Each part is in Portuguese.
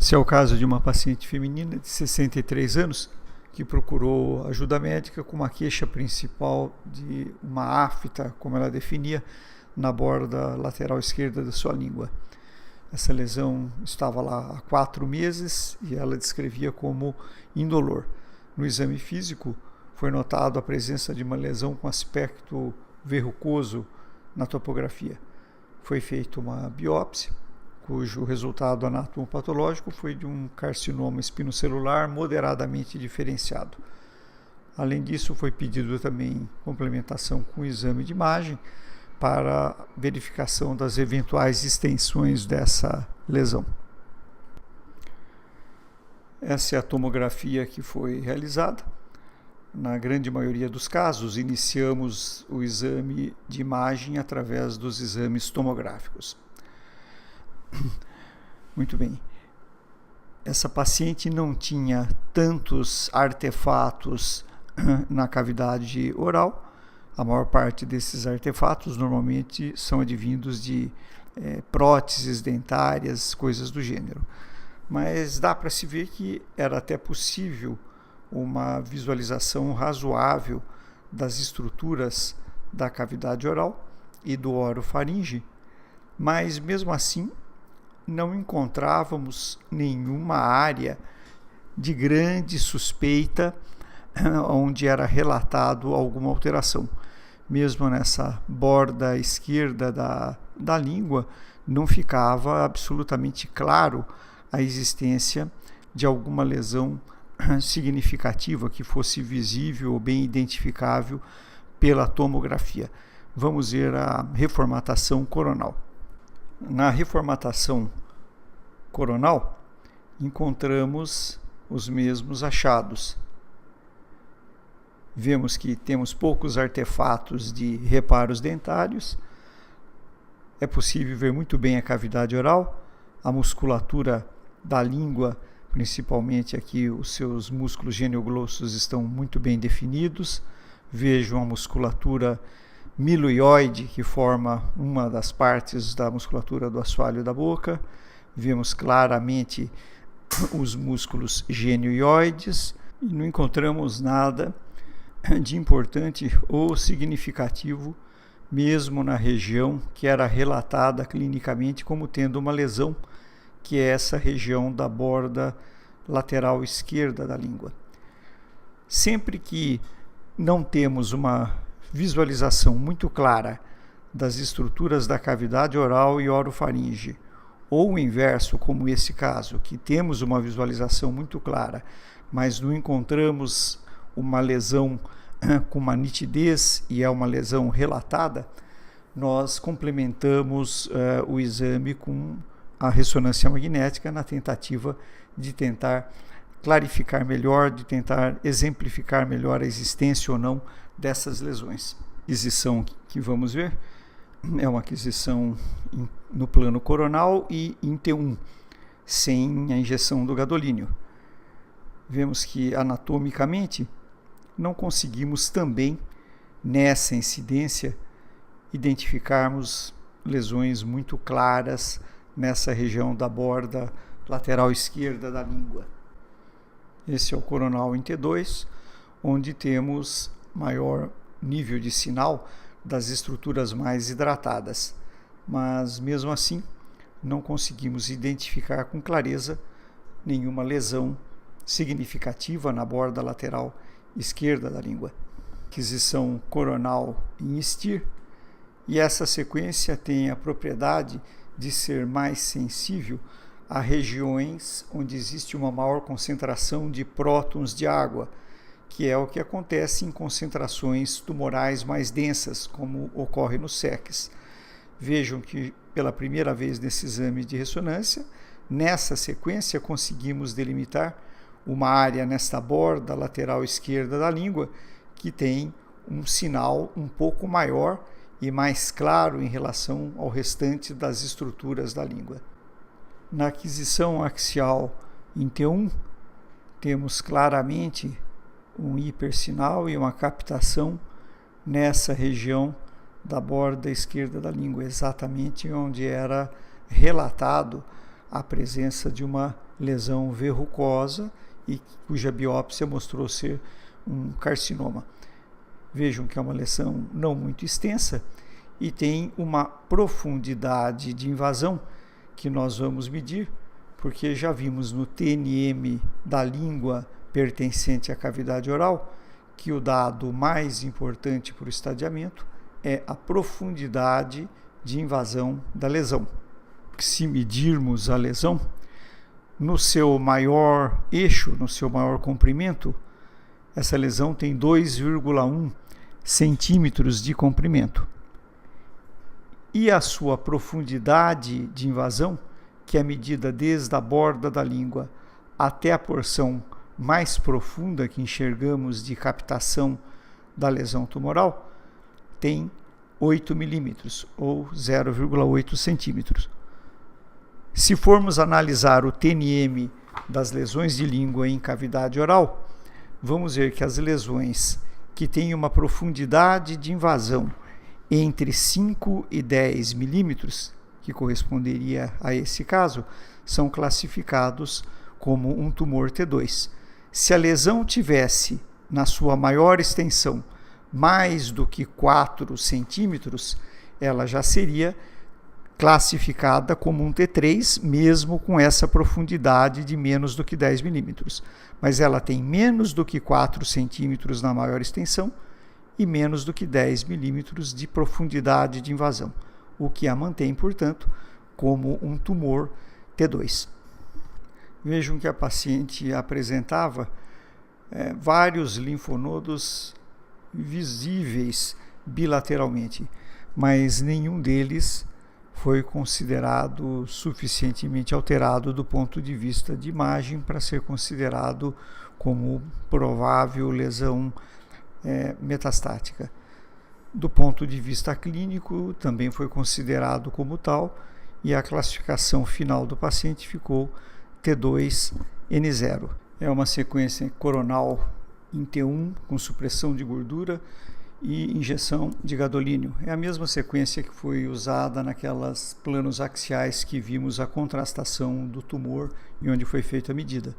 Esse é o caso de uma paciente feminina de 63 anos que procurou ajuda médica com uma queixa principal de uma afta, como ela definia, na borda lateral esquerda da sua língua. Essa lesão estava lá há 4 meses e ela descrevia como indolor. No exame físico, foi notado a presença de uma lesão com aspecto verrucoso na topografia. Foi feita uma biópsia, cujo resultado anatomopatológico foi de um carcinoma espinocelular moderadamente diferenciado. Além disso, foi pedido também complementação com o exame de imagem para verificação das eventuais extensões dessa lesão. Essa é a tomografia que foi realizada. Na grande maioria dos casos, iniciamos o exame de imagem através dos exames tomográficos. Muito bem. Essa paciente não tinha tantos artefatos na cavidade oral. A maior parte desses artefatos normalmente são advindos de próteses dentárias, coisas do gênero. Mas dá para se ver que era até possível uma visualização razoável das estruturas da cavidade oral e do orofaringe, mas mesmo assim não encontrávamos nenhuma área de grande suspeita onde era relatado alguma alteração. Mesmo nessa borda esquerda da língua, não ficava absolutamente claro a existência de alguma lesão significativa que fosse visível ou bem identificável pela tomografia. Vamos ver a reformatação coronal. Na reformatação coronal, encontramos os mesmos achados. Vemos que temos poucos artefatos de reparos dentários. É possível ver muito bem a cavidade oral, a musculatura da língua, principalmente aqui os seus músculos genioglossos estão muito bem definidos. Vejam a musculatura miloioide, que forma uma das partes da musculatura do assoalho da boca. Vemos claramente os músculos genioides e não encontramos nada de importante ou significativo, mesmo na região que era relatada clinicamente como tendo uma lesão, que é essa região da borda lateral esquerda da língua. Sempre que não temos uma visualização muito clara das estruturas da cavidade oral e orofaringe, ou o inverso, como esse caso, que temos uma visualização muito clara, mas não encontramos uma lesão com uma nitidez e é uma lesão relatada, nós complementamos o exame com a ressonância magnética na tentativa de tentar clarificar melhor, de tentar exemplificar melhor a existência ou não dessas lesões. A aquisição que vamos ver é uma aquisição no plano coronal e em T1, sem a injeção do gadolínio. Vemos que anatomicamente não conseguimos também, nessa incidência, identificarmos lesões muito claras nessa região da borda lateral esquerda da língua. Esse é o coronal em T2, onde temos maior nível de sinal das estruturas mais hidratadas, mas mesmo assim não conseguimos identificar com clareza nenhuma lesão significativa na borda lateral esquerda da língua. Aquisição coronal em STIR, e essa sequência tem a propriedade de ser mais sensível a regiões onde existe uma maior concentração de prótons de água, que é o que acontece em concentrações tumorais mais densas, como ocorre no SEQS. Vejam que pela primeira vez nesse exame de ressonância, nessa sequência conseguimos delimitar uma área nesta borda lateral esquerda da língua que tem um sinal um pouco maior e mais claro em relação ao restante das estruturas da língua. Na aquisição axial em T1, temos claramente um hipersinal e uma captação nessa região da borda esquerda da língua, exatamente onde era relatado a presença de uma lesão verrucosa e cuja biópsia mostrou ser um carcinoma. Vejam que é uma lesão não muito extensa e tem uma profundidade de invasão que nós vamos medir, porque já vimos no TNM da língua pertencente à cavidade oral que o dado mais importante para o estadiamento é a profundidade de invasão da lesão. Se medirmos a lesão no seu maior eixo, no seu maior comprimento, essa lesão tem 2,1 centímetros de comprimento. E a sua profundidade de invasão, que é medida desde a borda da língua até a porção mais profunda que enxergamos de captação da lesão tumoral, tem 8 milímetros ou 0,8 centímetros. Se formos analisar o TNM das lesões de língua em cavidade oral, vamos ver que as lesões que têm uma profundidade de invasão entre 5 e 10 milímetros, que corresponderia a esse caso, são classificados como um tumor T2. Se a lesão tivesse, na sua maior extensão, mais do que 4 centímetros, ela já seria classificada como um T3, mesmo com essa profundidade de menos do que 10 milímetros. Mas ela tem menos do que 4 centímetros na maior extensão e menos do que 10 milímetros de profundidade de invasão, o que a mantém, portanto, como um tumor T2. Vejam que a paciente apresentava vários linfonodos visíveis bilateralmente, mas nenhum deles foi considerado suficientemente alterado do ponto de vista de imagem para ser considerado como provável lesão metastática. Do ponto de vista clínico, também foi considerado como tal, e a classificação final do paciente ficou T2N0. É uma sequência coronal em T1 com supressão de gordura e injeção de gadolínio. É a mesma sequência que foi usada naquelas planos axiais que vimos a contrastação do tumor e onde foi feita a medida.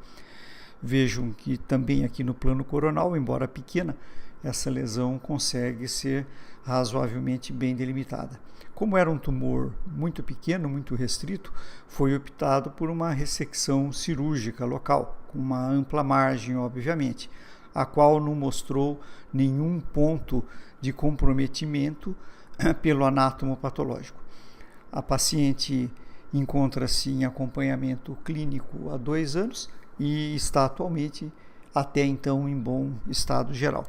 Vejam que também aqui no plano coronal, embora pequena, essa lesão consegue ser razoavelmente bem delimitada. Como era um tumor muito pequeno, muito restrito, foi optado por uma ressecção cirúrgica local, com uma ampla margem, obviamente, a qual não mostrou nenhum ponto de comprometimento pelo anátomo patológico. A paciente encontra-se em acompanhamento clínico há 2 anos e está atualmente, até então, em bom estado geral.